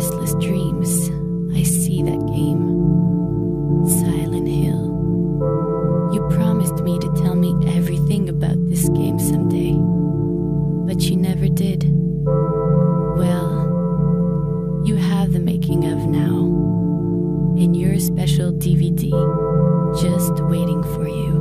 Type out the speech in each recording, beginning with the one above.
restless dreams, I see that game. Silent Hill. You promised me to tell me everything about this game someday, but you never did. Well, you have the making of now, in your special DVD, just waiting for you.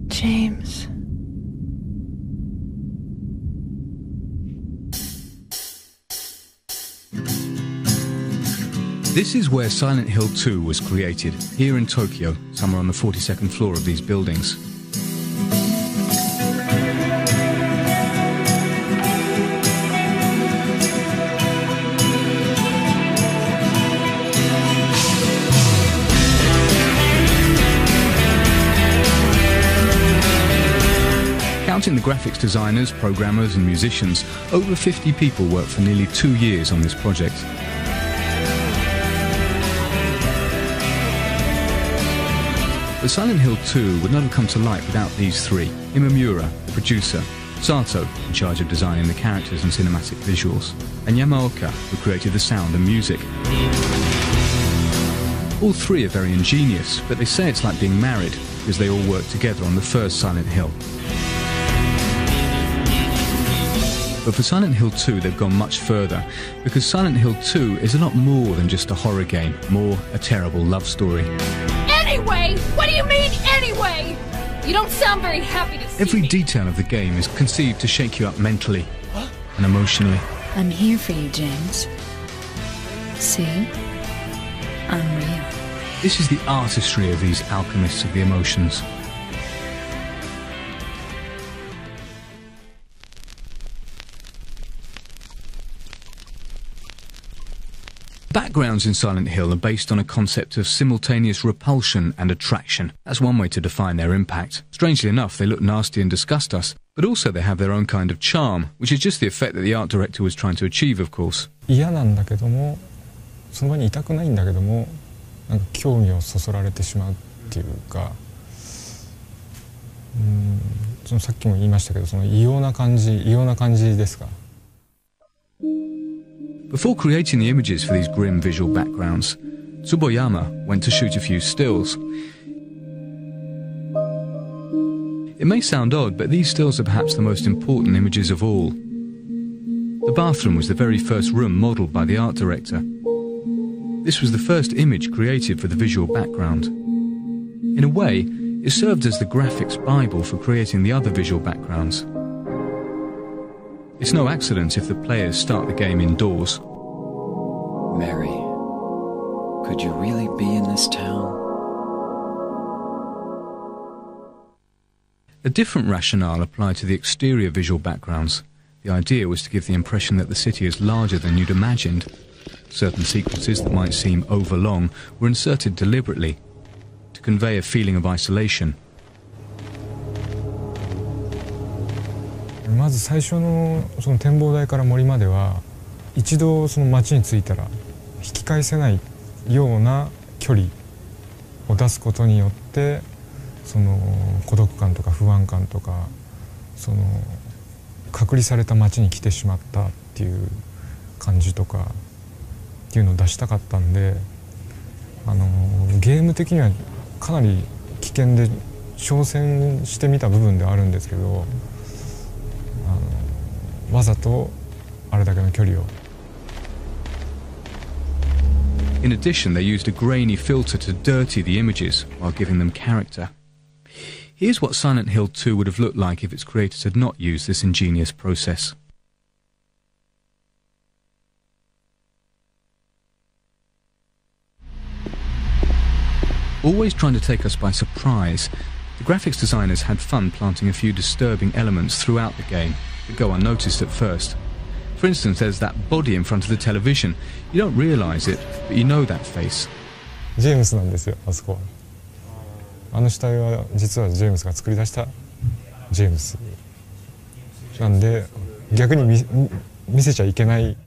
James. This is where Silent Hill 2 was created, here in Tokyo, somewhere on the 42nd floor of these buildings. Counting the graphics designers, programmers and musicians, over 50 people worked for nearly 2 years on this project. But Silent Hill 2 would not have come to light without these three: Imamura, the producer; Sato, in charge of designing the characters and cinematic visuals; and Yamaoka, who created the sound and music. All three are very ingenious, but they say it's like being married, because they all worked together on the first Silent Hill. But for Silent Hill 2 they've gone much further, because Silent Hill 2 is a lot more than just a horror game, more a terrible love story. Anyway? What do you mean, anyway? You don't sound very happy to see Every me. detail of the game is conceived to shake you up mentally and emotionally. I'm here for you, James. See? I'm real. This is the artistry of these alchemists of the emotions. Backgrounds in Silent Hill are based on a concept of simultaneous repulsion and attraction. That's one way to define their impact. Strangely enough, they look nasty and disgust us, but also they have their own kind of charm, which is just the effect that the art director was trying to achieve, of course. 嫌なんだけども、その場にいたくないんだけども、なんか興味をそそられてしまうっていうか、そのさっきも言いましたけど、その異様な感じですか。Before creating the images for these grim visual backgrounds, Tsuboyama went to shoot a few stills. It may sound odd, but these stills are perhaps the most important images of all. The bathroom was the very first room modelled by the art director. This was the first image created for the visual background. In a way, it served as the graphics Bible for creating the other visual backgrounds. It's no accident if the players start the game indoors. Mary, could you really be in this town? A different rationale applied to the exterior visual backgrounds. The idea was to give the impression that the city is larger than you'd imagined. Certain sequences that might seem overlong were inserted deliberately to convey a feeling of isolation. まず最初のその展望台から森までは、一度その街に着いたら引き返せないような距離を出すことによって、その孤独感とか不安感とか、その隔離された街に来てしまったっていう感じとかっていうのを出したかったんで、ゲーム的にはかなり危険で挑戦してみた部分ではあるんですけど、わざとあれだけの距離を。 In addition, they used a grainy filter to dirty the images while giving them character. Here's what Silent Hill 2 would have looked like if its creators had not used this ingenious process. Always trying to take us by surprise, the graphics designers had fun planting a few disturbing elements throughout the game that go unnoticed at first. For instance, there's that body in front of the television. You don't realise it, but you know that face. ジェームスなんですよ、あそこは。あの死体は実はジェームスが作り出したジェームスなんで、逆に見せちゃいけない。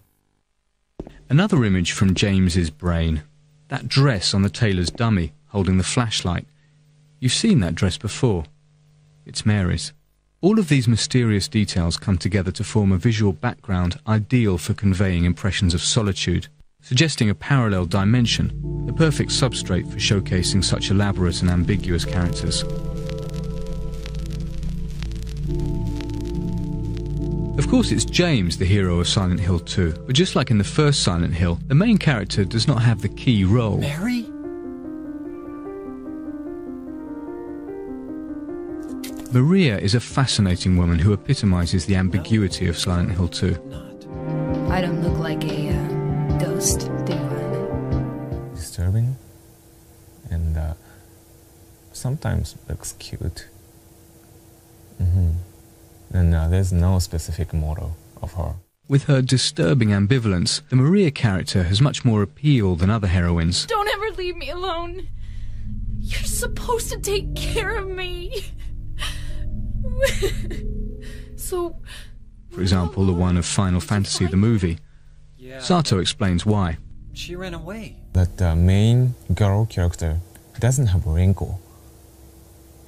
Another image from James's brain. That dress on the tailor's dummy holding the flashlight. You've seen that dress before. It's Mary's. All of these mysterious details come together to form a visual background ideal for conveying impressions of solitude, suggesting a parallel dimension, the perfect substrate for showcasing such elaborate and ambiguous characters. Of course, it's James, the hero of Silent Hill 2, but just like in the first Silent Hill, the main character does not have the key role. Mary? Maria is a fascinating woman who epitomizes the ambiguity of Silent Hill 2. I don't look like a ghost, do I? Disturbing and sometimes looks cute. And there's no specific model of her. With her disturbing ambivalence, the Maria character has much more appeal than other heroines. Don't ever leave me alone. You're supposed to take care of me. So... For example, the one of Final Fantasy the movie. Yeah. Sato explains why. She ran away. That the main girl character doesn't have a wrinkle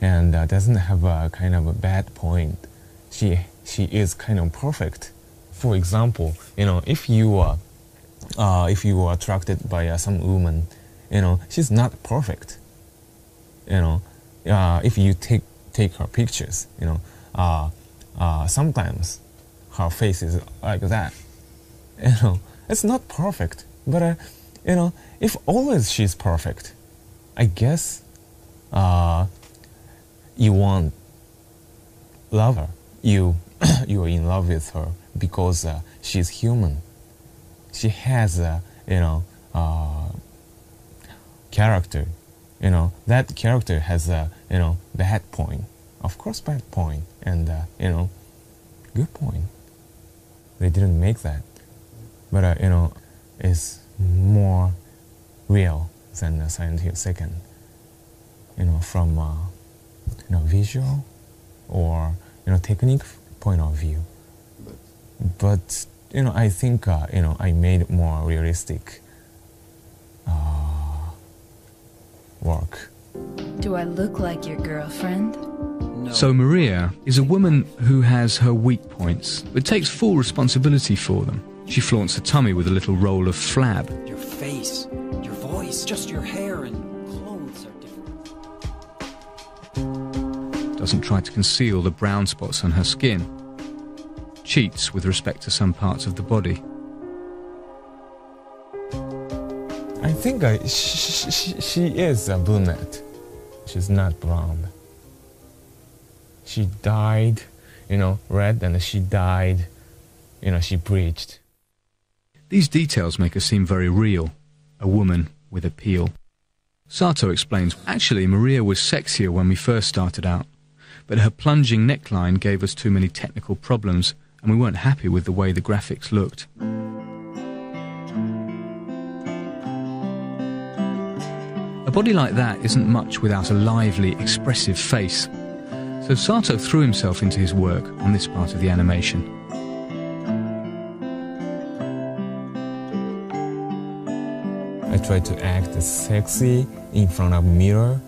and doesn't have a kind of a bad point. She is kind of perfect. For example, if you are attracted by some woman, she's not perfect. If you take her pictures, sometimes her face is like that. It's not perfect, but if always she's perfect, I guess you want love her. You are in love with her because she's human. She has a character. That character has a bad point. Of course, bad point and good point. They didn't make that, but it's more real than Silent Hill 2nd. From visual or technique point of view. But I think I made more realistic work. Do I look like your girlfriend? No. So Maria is a woman who has her weak points, but takes full responsibility for them. She flaunts her tummy with a little roll of flab. Your face, your voice, just your hair and clothes are different. Doesn't try to conceal the brown spots on her skin. Cheats with respect to some parts of the body. I think she is a brunette. She's not blonde. She dyed, red, and she dyed, she bleached. These details make her seem very real, a woman with appeal. Sato explains, actually Maria was sexier when we first started out, but her plunging neckline gave us too many technical problems and we weren't happy with the way the graphics looked. A body like that isn't much without a lively, expressive face. So Sato threw himself into his work on this part of the animation. I tried to act sexy in front of a mirror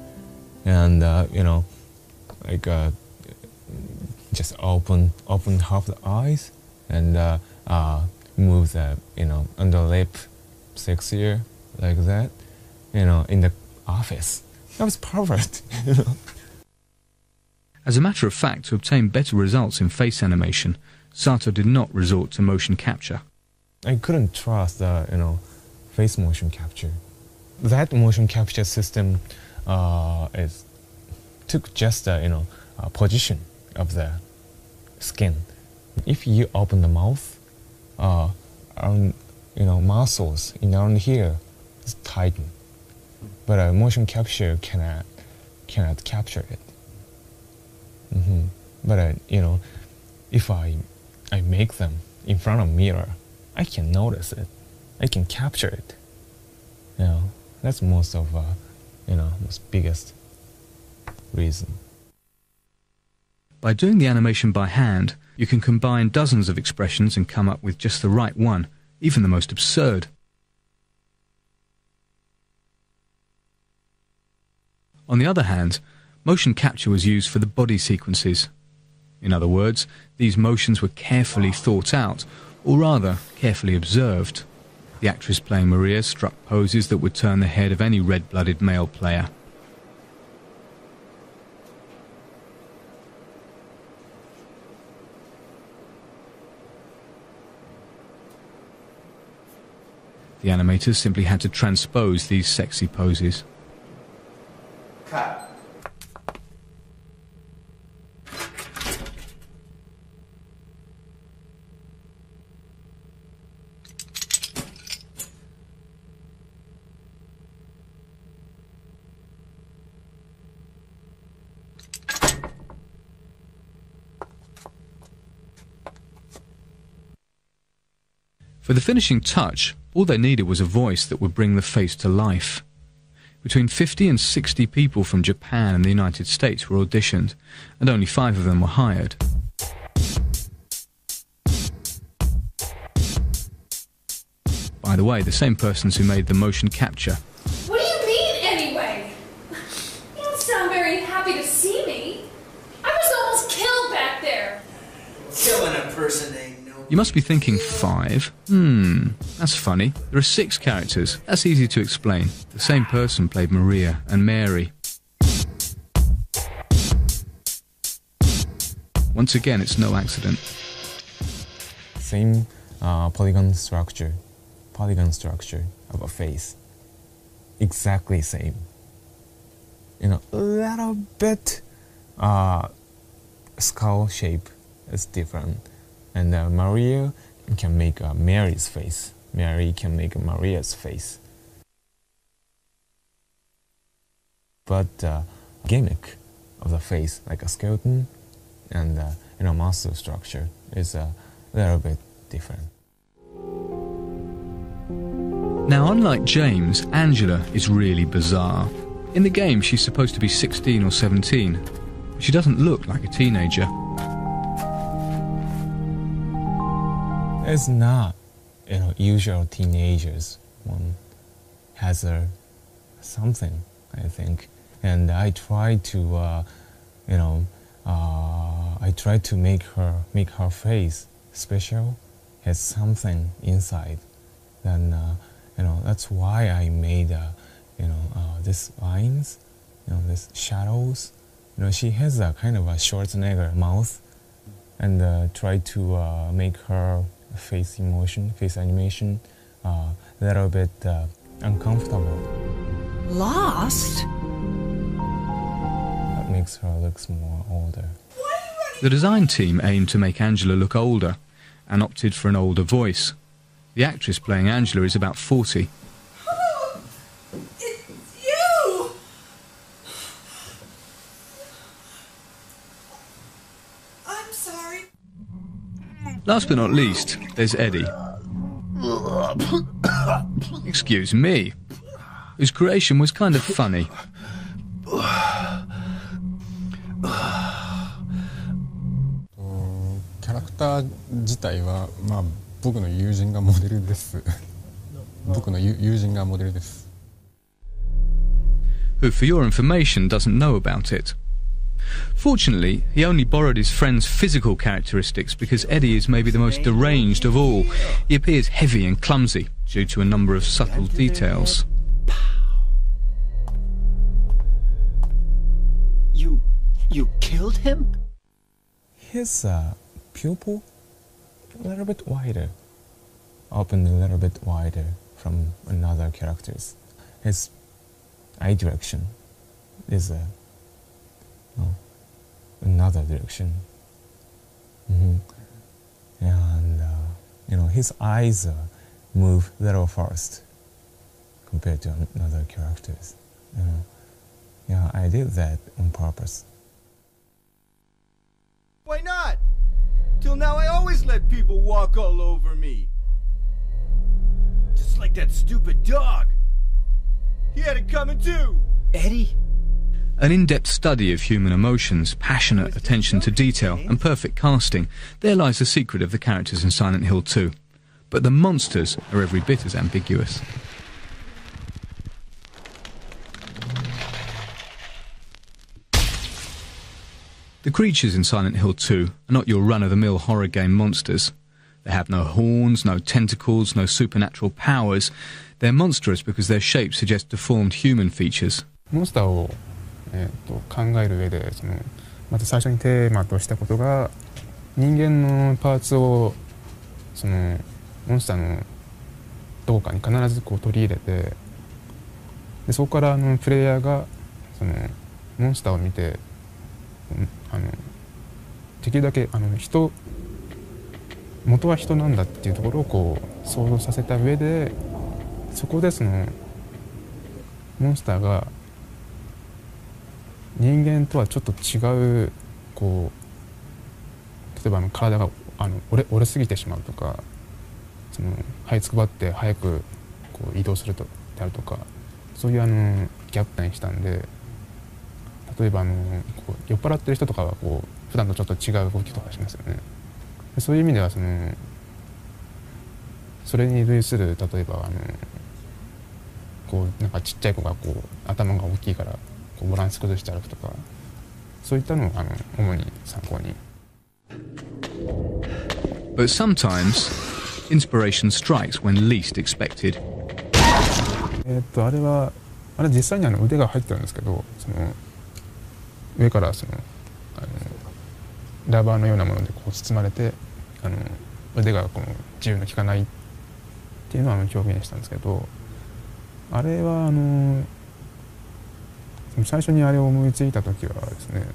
and, just open half the eyes and move the, under lip sexier like that, in the office. That was perfect, As a matter of fact, to obtain better results in face animation, Sato did not resort to motion capture. I couldn't trust the face motion capture. That motion capture system took just the position of the skin. If you open the mouth, muscles around here is tightened, but motion capture cannot capture it. But if I make them in front of mirror, I can notice it. I can capture it. That's most of most biggest reason. By doing the animation by hand, you can combine dozens of expressions and come up with just the right one, even the most absurd. On the other hand, motion capture was used for the body sequences. In other words, these motions were carefully thought out, or rather, carefully observed. The actress playing Maria struck poses that would turn the head of any red-blooded male player. The animators simply had to transpose these sexy poses. Cut. For the finishing touch, all they needed was a voice that would bring the face to life. Between 50 and 60 people from Japan and the United States were auditioned, and only 5 of them were hired. By the way, the same persons who made the motion capture. What do you mean, anyway? You don't sound very happy to see me. I was almost killed back there. Killing a person ain't no... You must be thinking 5? That's funny. There are 6 characters. That's easy to explain. The same person played Maria and Mary. Once again, it's no accident. Same polygon structure of a face. Exactly same. A little bit skull shape is different. And Maria can make Mary's face. Mary can make Maria's face. But gimmick of the face, like a skeleton and muscle structure, is a little bit different. Now, unlike James, Angela is really bizarre. In the game, she's supposed to be 16 or 17, but she doesn't look like a teenager. It's not, usual teenagers. One has something, I think, and I try to, make her face special, has something inside. Then, that's why I made, these lines, these shadows. She has a kind of a Schwarzenegger mouth, and try to make her face animation, a little bit uncomfortable. Lost? That makes her look more older. The design team aimed to make Angela look older and opted for an older voice. The actress playing Angela is about 40. It's you! I'm sorry. Last but not least, there's Eddie. Excuse me. Whose creation was kind of funny. Who, for your information, doesn't know about it. Fortunately, he only borrowed his friend's physical characteristics because Eddie is maybe the most deranged of all. He appears heavy and clumsy due to a number of subtle details. You killed him? His pupil a little bit wider, opened a little bit wider from another characters. His eye direction is another direction. And his eyes move a little fast compared to other characters. Yeah, I did that on purpose. Why not? Till now I always let people walk all over me. Just like that stupid dog. He had it coming too. Eddie? An in-depth study of human emotions, passionate attention to detail, and perfect casting, there lies the secret of the characters in Silent Hill 2. But the monsters are every bit as ambiguous. The creatures in Silent Hill 2 are not your run-of-the-mill horror game monsters. They have no horns, no tentacles, no supernatural powers. They're monstrous because their shapes suggest deformed human features. モンスターを、考える上でまず最初にテーマとしたことが人間のパーツをモンスターのどこかに必ず取り入れてでそこからプレイヤーがモンスターを見てできるだけ元は人なんだっていうところを想像させた上でそこでモンスターが人間とはちょっと違う例えば体が折れすぎてしまうとか這いつくばって早く移動するであるとかそういうギャップにしたんで例えば酔っ払ってる人とかは普段とちょっと違う動きとかしますよね。そういう意味ではそれに類する例えばなんかちっちゃい子が頭が大きいからバランス崩して歩くとかそういったのを主に参考に。But sometimes inspiration strikes when least expected. あれ実際に腕が入ってるんですけど上からラバーのようなもので包まれて腕が自由の利かないっていうのを表現したんですけどあれは最初にあれを思いついた時はですね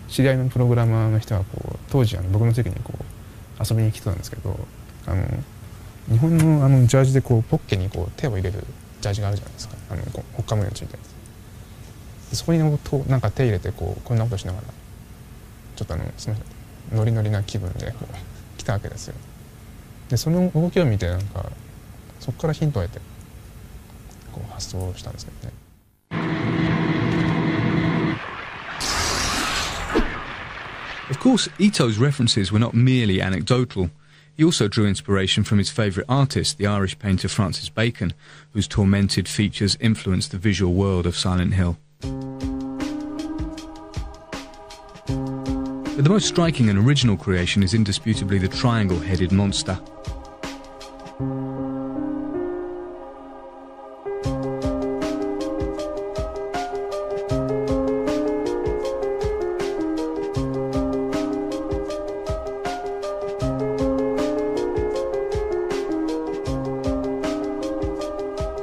知り合いのプログラマーの人が当時僕の席に遊びに来てたんですけど日本のジャージでポッケに手を入れるジャージがあるじゃないですかほっかむようについてるそこになんか手入れてこんなことしながらちょっとすみませんノリノリな気分で来たわけですよ。でその動きを見てそこからヒントを得て発想したんですけどね。Of course, Ito's references were not merely anecdotal. He also drew inspiration from his favourite artist, the Irish painter Francis Bacon, whose tormented features influenced the visual world of Silent Hill. But the most striking and original creation is indisputably the triangle-headed monster.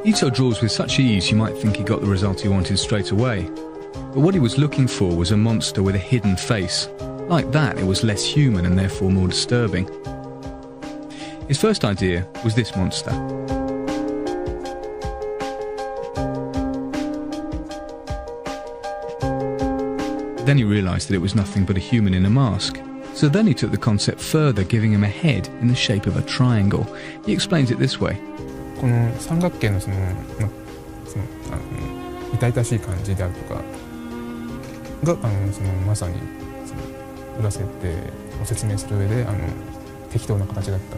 Ito draws with such ease you might think he got the result he wanted straight away. But what he was looking for was a monster with a hidden face. Like that, it was less human and therefore more disturbing. His first idea was this monster. Then he realised that it was nothing but a human in a mask. So then he took the concept further, giving him a head in the shape of a triangle. He explains it this way. この三角形の痛々しい感じであるとかがまさに裏設定を説明する上で適当な形だった。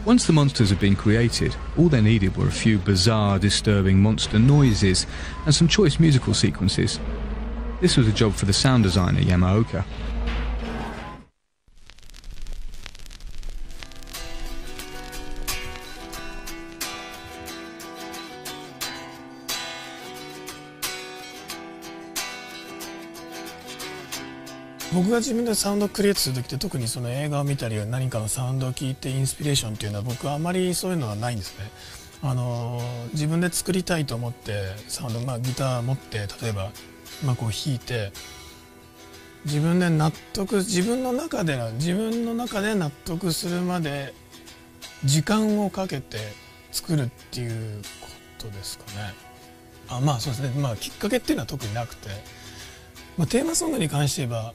Once the monsters had been created, all they needed were a few bizarre, disturbing monster noises and some choice musical sequences. This was a job for the sound designer Yamaoka. 僕が自分でサウンドをクリエイトする時って特にその映画を見たり何かのサウンドを聞いてインスピレーションっていうのは僕はあまりそういうのはないんですね。自分で作りたいと思ってサウンド、ギター持って例えば、こう弾いて自分の中で納得するまで時間をかけて作るっていうことですかね。そうですね。きっかけっていうのは特になくて、テーマソングに関して言えば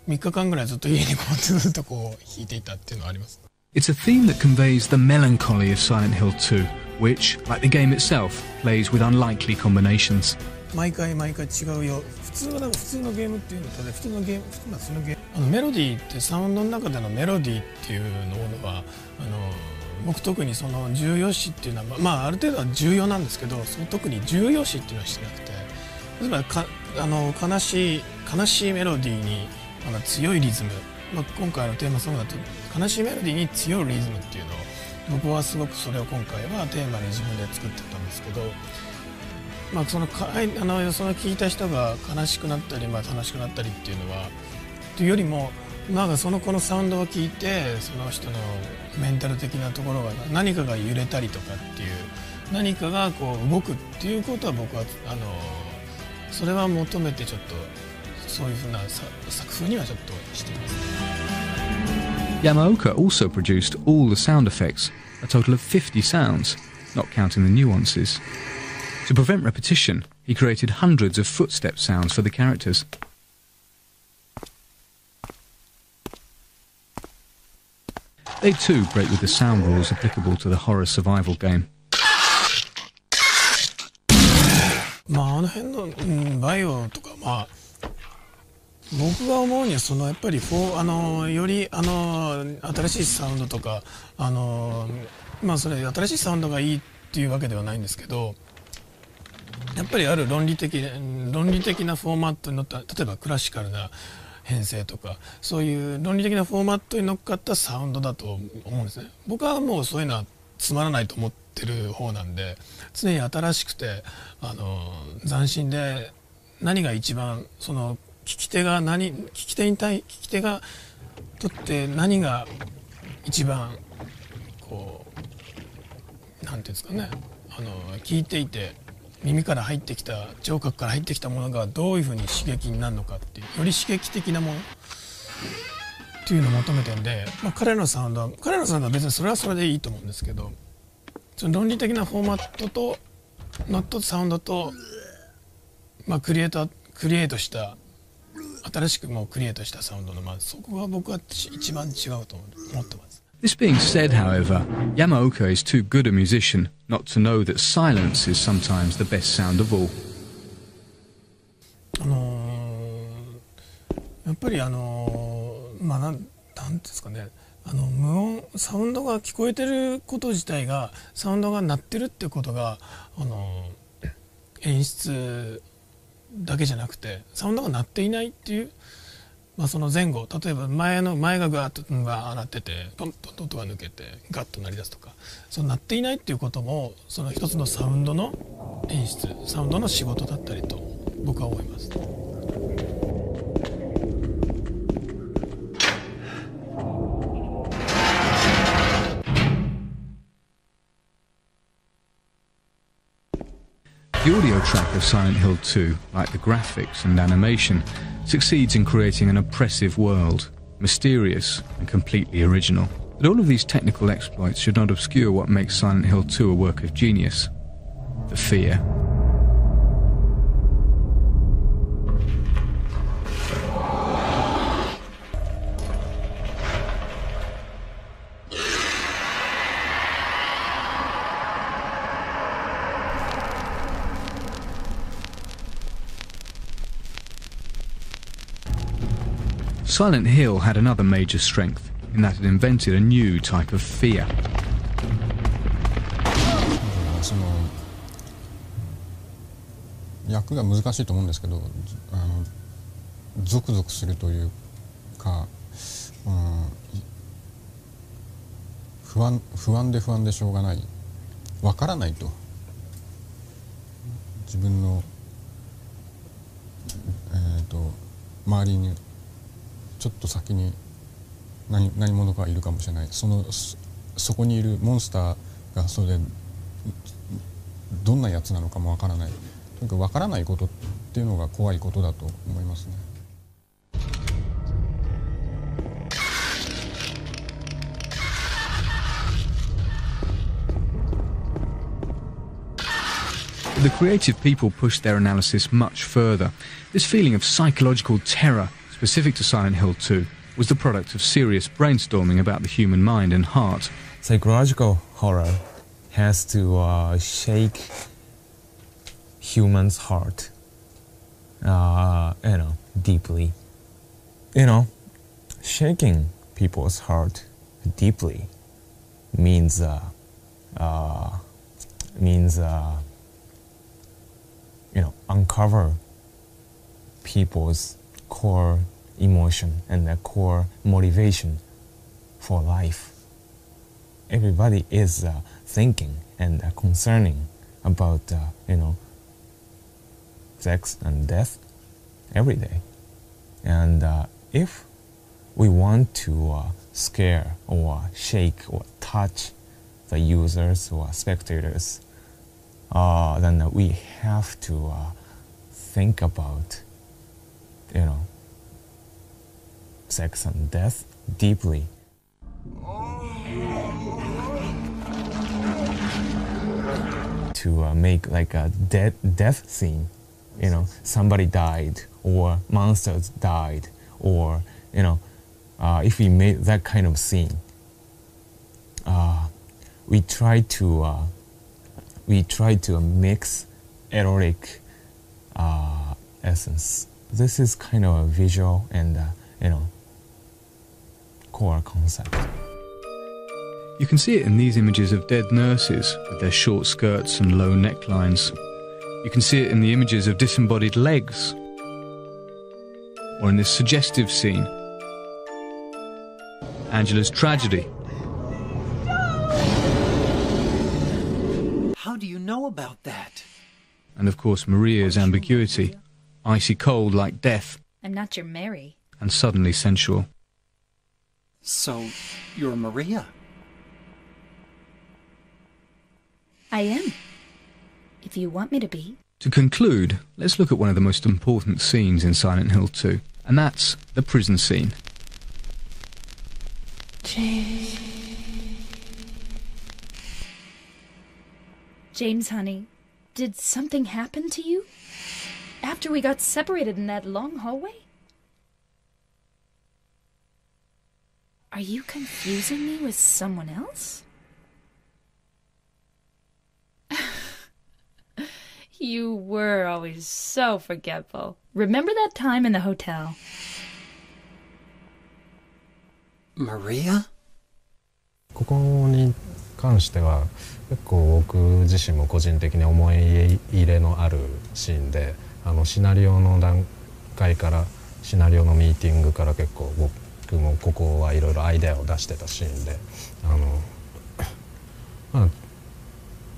3日間ぐらいずっと家にこうずっとこう弾いていたっていうのはあります。It's a theme that conveys the melancholy of Silent Hill 2, which, like the game itself, plays with unlikely combinations. 毎回違うよ。普通のゲームっていうのは普通のゲームメロディーってサウンドの中でのメロディーっていうのは僕特にその重要視っていうのはある程度は重要なんですけど、特に重要視っていうのはしてなくて、例えば悲しいメロディーに強いリズム、今回のテーマソングだと悲しいメロディーに強いリズムっていうのを僕はすごくそれを今回はテーマに自分で作ってたんですけど、その聞いた人が悲しくなったり、楽しくなったりっていうのはというよりもこのサウンドを聞いてその人のメンタル的なところが何かが揺れたりとかっていう何かがこう動くっていうことは僕はそれは求めてちょっとそういうふうな作風にはちょっとしています。Yamaoka also produced all the sound effects, a total of 50 sounds, not counting the nuances. To prevent repetition, he created hundreds of footstep sounds for the characters. They too break with the sound rules applicable to the horror survival game. あの辺の、バイオとか僕が思うにはやっぱりより新しいサウンドとかそれ新しいサウンドがいいっていうわけではないんですけど、やっぱりある論理的なフォーマットに乗った例えばクラシカルな編成とかそういう論理的なフォーマットに乗っかったサウンドだと思うんですね。僕はもうそういうのはつまらないと思ってる方なんで、常に新しくて斬新で何が一番その聞き手がとって何が一番こうなんていうんですかね、聞いていて耳から入ってきた聴覚から入ってきたものがどういうふうに刺激になるのかっていうより刺激的なものっていうのを求めてるんで、彼らのサウンドは別にそれはそれでいいと思うんですけど、その論理的なフォーマットとノットサウンドと、クリエイトした新しくクリエイトしたサウンドのそこが僕は一番違うと思ってます。This being said, however, Yamaoka is too good a musician not to know that silence is sometimes the best sound of all. やっぱりなんていうんですかね、無音サウンドが聞こえてること自体がサウンドが鳴ってるってことが演出だけじゃなくてサウンドが鳴っていないっていう、その前後例えば前がガーッと鳴っててポンと音が抜けてガッと鳴り出すとか、その鳴っていないっていうこともその一つのサウンドの演出サウンドの仕事だったりと僕は思います。The audio track of Silent Hill 2, like the graphics and animation, succeeds in creating an oppressive world, mysterious and completely original. But all of these technical exploits should not obscure what makes Silent Hill 2 a work of genius: the fear. Silent Hill had another major strength, in that it invented a new type of fear. その役が難しいと思うんですけど、ゾクゾクするというか、不安でしょうがない、わからないと、自分の周りにちょっと先に何者かいるかもしれない。そこにいるモンスターがそれでどんなやつなのかもわからない。とにかくわからないことっていうのが怖いことだと思いますね。The creative people pushed their analysis much further. This feeling of psychological terror, specific to Silent Hill 2, was the product of serious brainstorming about the human mind and heart. Psychological horror has to shake human's heart, deeply. Shaking people's heart deeply means uncover people's core emotion and their core motivation for life. Everybody is thinking and concerning about, sex and death every day. And if we want to scare or shake or touch the users or spectators, then we have to think about, sex and death deeply. To make like a death scene, somebody died or monsters died, or if we made that kind of scene, we try to mix erotic essence. This is kind of a visual and core concept. You can see it in these images of dead nurses with their short skirts and low necklines. You can see it in the images of disembodied legs, or in this suggestive scene, Angela's tragedy. How do you know about that? And of course Maria's ambiguity, icy cold like death, I'm not your Mary. and suddenly sensual. So, you're Maria? I am. If you want me to be. To conclude, let's look at one of the most important scenes in Silent Hill 2, and that's the prison scene. James, honey, did something happen to you? After we got separated in that long hallway? Are you confusing me with someone else? You were always so forgetful. Remember that time in the hotel? Maria? ここに関しては結構僕自身も個人的に思い入れのあるシーンで、シナリオの段階からシナリオのミーティングから結構僕もここはいろいろアイデアを出してたシーンで、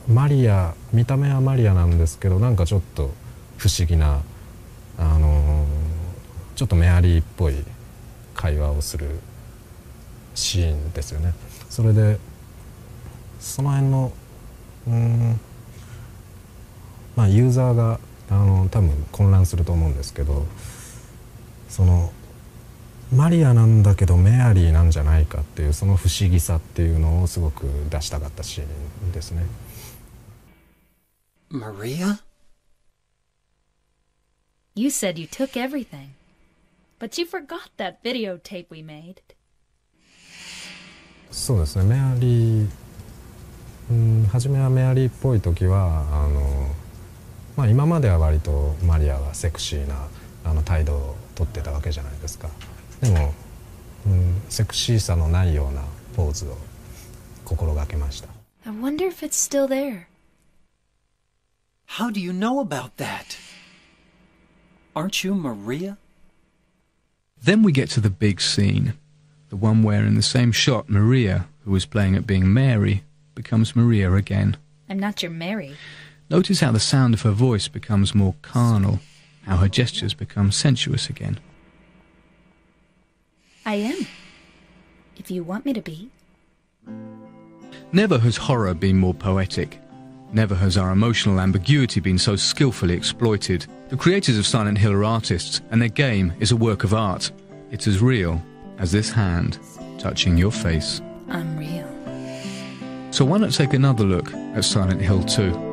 マリア、見た目はマリアなんですけど、なんかちょっと不思議な、ちょっとメアリーっぽい会話をするシーンですよね。それでその辺のユーザーが多分混乱すると思うんですけど、そのマリアなんだけどメアリーなんじゃないかっていうその不思議さっていうのをすごく出したかったシーンですね。Maria? You said you took everything, but you forgot that videotape we made. そうですね、メアリー、初めはメアリーっぽい時は今までは割とマリアはセクシーな態度をとってたわけじゃないですか。でも、セクシーさのないようなポーズを心がけました。I wonder if it's still there. How do you know about that? Aren't you Maria? Then we get to the big scene, the one where in the same shot Maria, who was playing at being Mary, becomes Maria again. I'm not your Mary. Notice how the sound of her voice becomes more carnal, how her gestures become sensuous again. I am. If you want me to be. Never has horror been more poetic. Never has our emotional ambiguity been so skillfully exploited. The creators of Silent Hill are artists, and their game is a work of art. It's as real as this hand touching your face. I'm real. So why not take another look at Silent Hill 2?